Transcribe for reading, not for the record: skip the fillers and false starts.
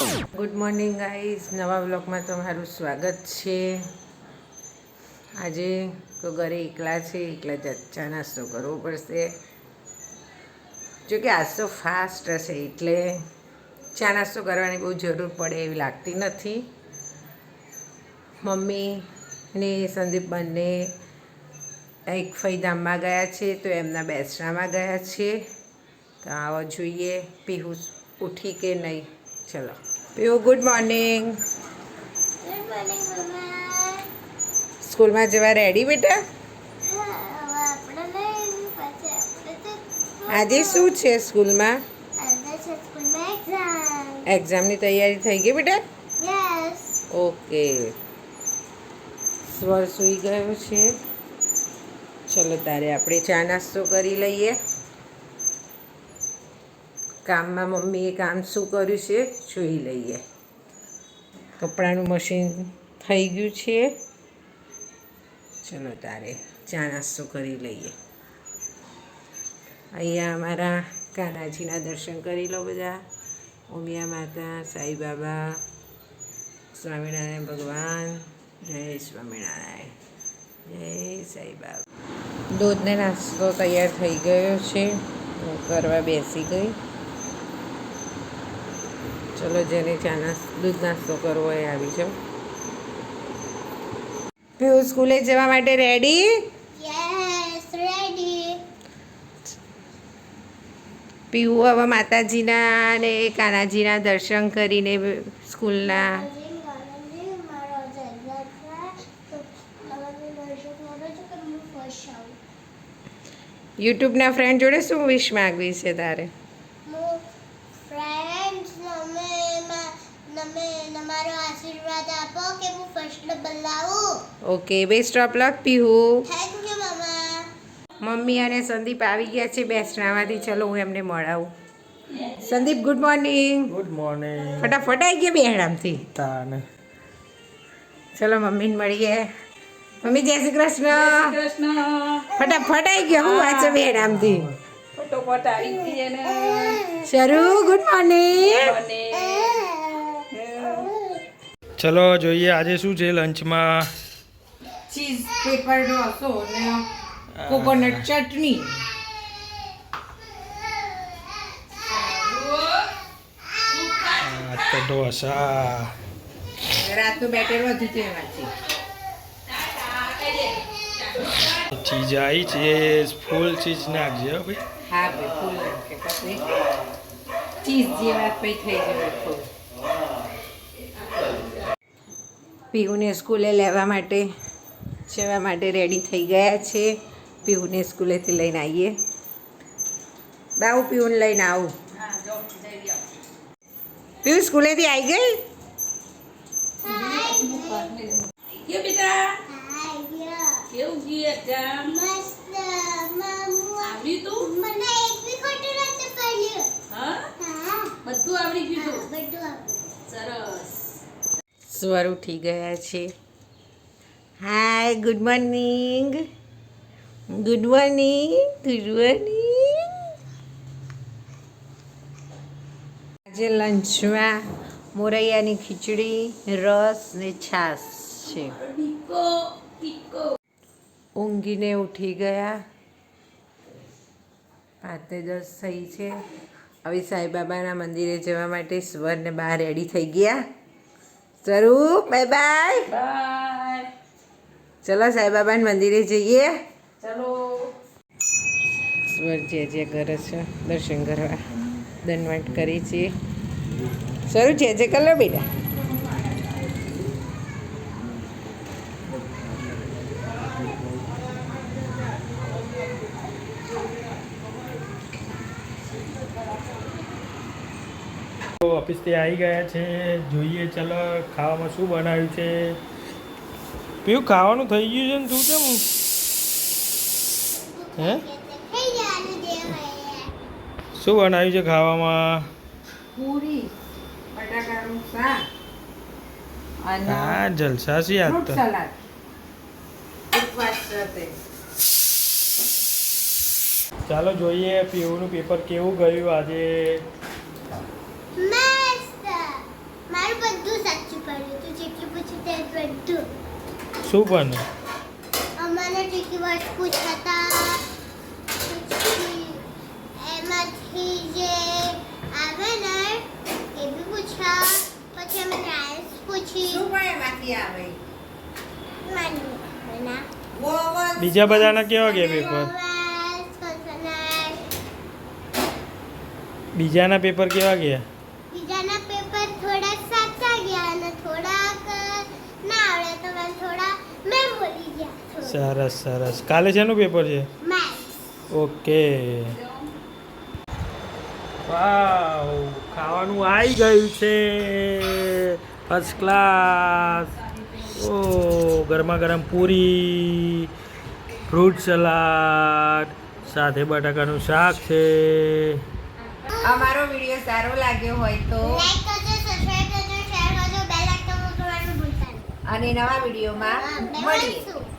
Good morning guys, નવા બ્લોગમાં તમારું સ્વાગત છે। આજે તો ઘરે એકલા છે, એકલા જ ચા નાસ્તો કરવો પડશે। જોકે આજ તો ફાસ્ટ હશે એટલે ચા નાસ્તો કરવાની બહુ જરૂર પડે એવી લાગતી નથી। મમ્મી ને સંદીપ બંને એક ફઈધામમાં ગયા છે તો એમના બેસણામાં ગયા છે। તો આવો જોઈએ પીહુ ઉઠી કે નહીં। ચલો Pihu, good morning. Good morning મમ્મા। સ્કૂલમાં જવા રેડી બેટા? આજે શું છે સ્કૂલમાં? એક્ઝામની તૈયારી થઈ ગઈ બેટા? યસ। ઓકે, સ્વર સૂઈ ગયો છે। ચલો તારે આપણે ચા નાસ્તો કરી લઈએ। કામમાં મમ્મીએ કામ શું કર્યું છે જોઈ લઈએ। કપડાનું મશીન થઈ ગયું છે। ચલો તારે ચા નાસ્તો કરી લઈએ। અહીંયા અમારા કાનાજીના દર્શન કરી લો બધા। ઉમિયા માતા, સાંઈ બાબા, સ્વામિનારાયણ ભગવાન, જય સ્વામિનારાયણ, જય સાંઈ બાબા। દૂધને નાસ્તો તૈયાર થઈ ગયો છે, હું કરવા બેસી ગઈ। ચલો જેને દૂધ નાસ્તો કરવો હોય આવી જાઓ। પીહુ સ્કૂલે જવા માટે રેડી? Yes, ready. પીહુ હવે માતાજીના અને કાનાજીના દર્શન કરીને સ્કૂલના યુટ્યુબના ફ્રેન્ડ જોડે શું વિશ માગવી છે તારે? તમારો આશીર્વાદ આપો કે હું ફર્સ્ટ નંબર લાવું। Okay, best of luck Pihu. Thank you મમ્મા। મમ્મી અને સંદીપ આવી ગયા છે બેસણામાંથી। ચલો હું એમને મળાવું। Sandeep, good morning. Good morning. ફટાફટ આવી ગયા બેહણામથી। તાને ચલો મમ્મીને મળીએ। મમ્મી જય શ્રી કૃષ્ણ। ફટાફટ આવી ગયો હું વાંચે બેહણામથી। ફટોફટ આવી ગઈ ને શરૂ, ગુડ મોર્નિંગ। ચલો જોઈએ આજે શું છે લંચમાં। ચીઝ પેપર ઢોસો ને કોકોનટ ચટણી। આ તો ઢોસા। રાતનું બેટર વધુ છે એમાંથી। ચીઝ આવી છે, ફૂલ ચીઝ નાખજે હો ભાઈ। હા ભાઈ, ફૂલ નાખે પછી ચીઝ જે વાત પછી થઈ જાય ફૂલ। પીહુને સ્કૂલે લેવા માટે જવા માટે રેડી થઈ ગયા છે। પીહુને સ્કૂલેથી લઈને આવીએ। બાઉ પીહુને લઈને આવું। પીહુ સ્કૂલેથી આવી ગઈ? ગયો બેટા, હાય કેવું ગયું એક્ઝામ? મસ્ત મમ્મુ આવડ્યું તું? મને એક બી ખોટું નથી પડ્યું। હા, હા, બધું આવડી ગયું તું? બધું આપું। સરસ। સ્વર ઉઠી ગયા છે। Hi, good morning, good morning, good morning. આજે લંચમાં મોરૈયાની ખીચડી, રસ ને છાશ છે। ટીકો ટીકો ઊંઘીને ઉઠી ગયા। 5:10 થઈ છે। હવે સાંઈબાબાના મંદિરે જવા માટે સ્વરને બહાર રેડી થઈ ગયા। સ્વરૂપ, બાય બાય। બાય। ચલો સાંઈબાબાના મંદિરે જઈએ। ચલો। સ્વર જે કરે છે દર્શન કરવા દંડવત કરી છે। શરૂ જે કર લો બેટા। ઓફિસથી આવી ગયા છે, જોઈએ ચલો ખાવામાં શું બનાવ્યું છે। પીવું ખાવાનું થઈ ગયું છે ને તું કેમ હે થઈ જવાનું દેવાય। શું બનાવ્યું છે ખાવામાં? પૂરી, બટાકાનું શાક અને હા જલસા છે આજ ફ્રૂટ તો। સલાડ। ઉપવાસ સાથે ચાલો જોઈએ પીવુંનું પેપર કેવું ગયું આજે। મસ્ત। તે બધું શું પણ અમારે ટ્રિકી વર્ડ પૂછાતા પછી એમાંથી જે આવે ને એ બી પૂછા પછી અમે રાઇસ પૂછી શું પણ એમાંથી આવે માનું ના બીજા બધાના કેવા ગયા પેપર બીજાના પેપર કેવા ગયા બીજાના પેપર થોડા સાચા ગયા અને થોડાક ના આવડે તો મને થોડા મેં બોલી ગયા સરસ સરસ કાલે શેનું પેપર છે મેથ્સ ઓકે વાવ ખાવાનું આવી ગયું છે ફર્સ્ટ ક્લાસ ઓ ગરમા ગરમ પૂરી ફ્રૂટ સલાડ સાથે બટાકાનું શાક છે અમારો વિડીયો સારો લાગ્યો હોય તો લાઈક કરજો સબસ્ક્રાઇબ કરજો શેર કરજો બેલ આઇકન દબાવવાનું ભૂલતા નહીં અને નવા વિડીયોમાં મળીએ મળીશું